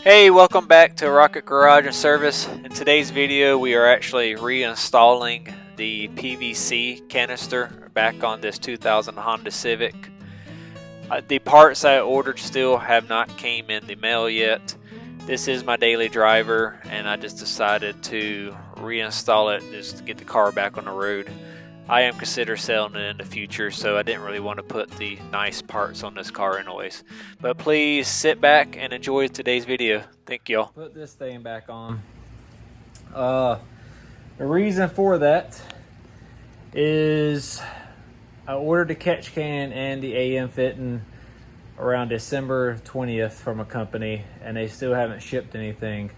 Hey, welcome back to Rocket Garage and Service. In today's video, we are actually reinstalling the PVC canister back on this 2000 Honda Civic. The parts I ordered still have not came in the mail yet. This is my daily driver, and I just decided to reinstall it just to get the car back on the road. I am consider selling it in the future, so I didn't really want to put the nice parts on this car anyways. But please sit back and enjoy today's video. Thank y'all. Put this thing back on. The reason for that is I ordered the catch can and the AM fitting around December 20th from a company, and they still haven't shipped anything.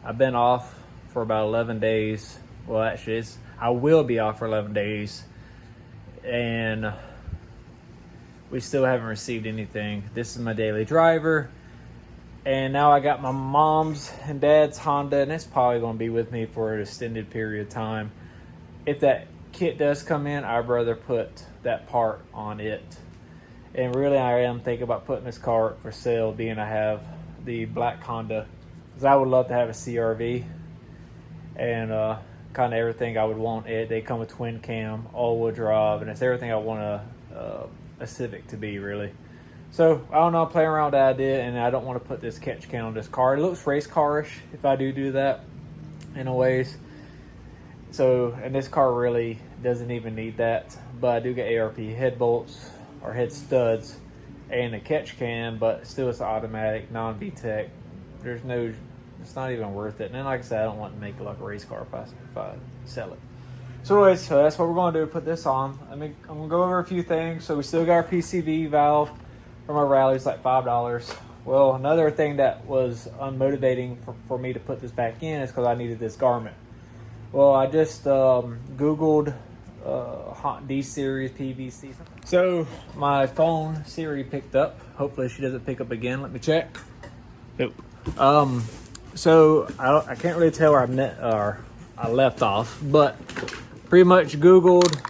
I've been off for about 11 days. Well, actually, I will be off for 11 days, and we still haven't received anything. This is my daily driver, and now I got my mom's and dad's Honda, and it's probably going to be with me for an extended period of time. If that kit does come in, I'd rather put that part on it. And really, I am thinking about putting this car for sale, being I have the black Honda, because I would love to have a CRV, and kind of everything I would want. They come with twin cam, all-wheel drive, and it's everything I want a Civic to be, really. So I don't know, I'm playing around with the idea, and I don't want to put this catch can on this car. It looks race car-ish if I do that in a ways. So, and this car really doesn't even need that, but I do get ARP head bolts or head studs and a catch can, but still it's automatic, non-VTEC. There's no, it's not even worth it. And then, like I said, I don't want to make it like a race car if I sell it. So anyways, so that's what we're going to do, put this on. I'm going to go over a few things. So we still got our PCV valve from our rally. It's like $5. Well, another thing that was unmotivating for me to put this back in is because I needed this garment. Well, I just Googled D series PVC. So my phone Siri picked up. Hopefully she doesn't pick up again. Let me check. Nope. So I can't really tell where I left off, but pretty much Googled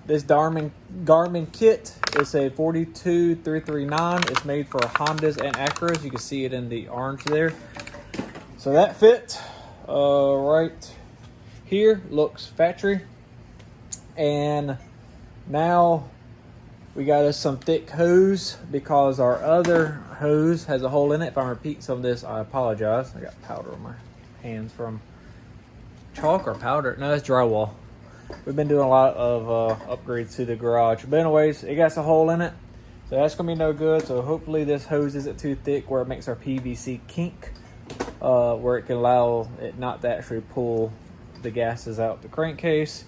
this Garmin kit. It's a 42339. It's made for Hondas and Acuras. You can see it in the orange there. So that fit right here. Looks factory. And now we got us some thick hose because our other hose has a hole in it. If I repeat some of this, I apologize. I got powder on my hands from chalk or powder. No, it's drywall. We've been doing a lot of upgrades to the garage. But anyways, it got a hole in it. So that's going to be no good. So hopefully this hose isn't too thick where it makes our PVC kink. Where it can allow it not to actually pull the gases out the crankcase.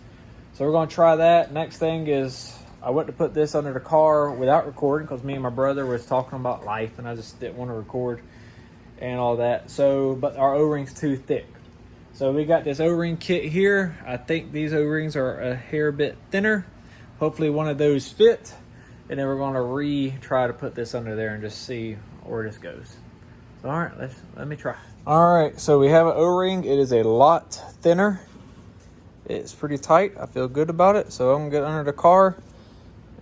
So we're going to try that. Next thing is I went to put this under the car without recording because me and my brother was talking about life and I just didn't want to record and all that. So, but our O-ring's too thick. So we got this O-ring kit here. I think these O-rings are a hair bit thinner. Hopefully one of those fit. And then we're going to try to put this under there and just see where this goes. So, all right, let me try. All right, so we have an O-ring. It is a lot thinner. It's pretty tight. I feel good about it. So I'm going to get under the car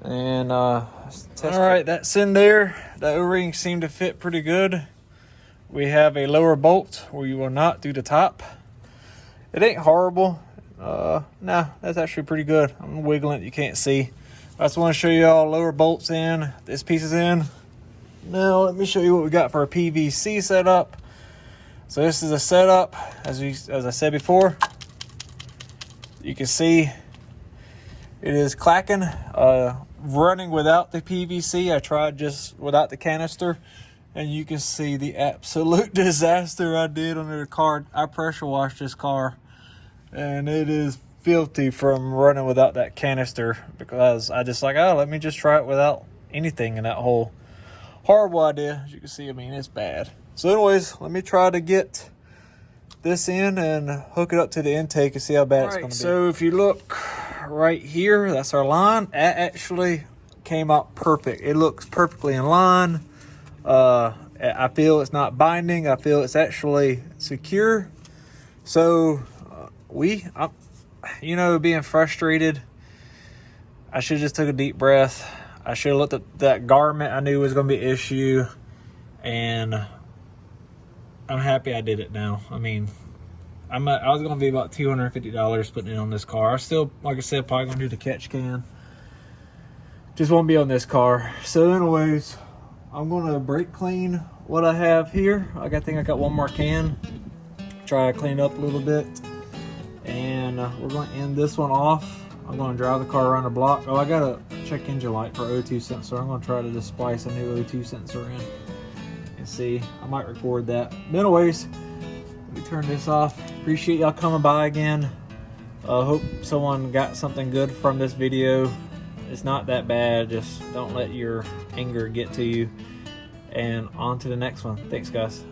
and test it. All right, that's in there. The O-ring seemed to fit pretty good. We have a lower bolt where you will not do the top. It ain't horrible. Nah, that's actually pretty good. I'm wiggling it. You can't see. I just want to show you all lower bolts in. This piece is in. Now let me show you what we got for a PVC setup. So this is a setup, as I said before. You can see it is clacking, running without the PVC. I tried just without the canister, and you can see the absolute disaster I did under the car. I pressure washed this car, and it is filthy from running without that canister because I just like, let me just try it without anything in that hole. Horrible idea. As you can see, I mean, it's bad. So anyways, let me try to get this in and hook it up to the intake and see how bad it's going to be. So if you look right here, that's our line. That actually came out perfect. It looks perfectly in line. I feel it's not binding. I feel it's actually secure. So being frustrated, I should have just took a deep breath. I should have looked at that garment. I knew it was going to be an issue, and I'm happy I did it now. I mean, I was gonna be about $250 putting it on this car. I still, like I said, probably gonna do the catch can. Just won't be on this car. So anyways, I'm gonna brake clean what I have here. I think I got one more can. Try to clean up a little bit. And we're gonna end this one off. I'm gonna drive the car around the block. Oh, I got a check engine light for O2 sensor. I'm gonna try to just splice a new O2 sensor in and see. I might record that. But anyways, let me turn this off. Appreciate y'all coming by again. Hope someone got something good from this video. It's not that bad. Just don't let your anger get to you. And on to the next one. Thanks, guys.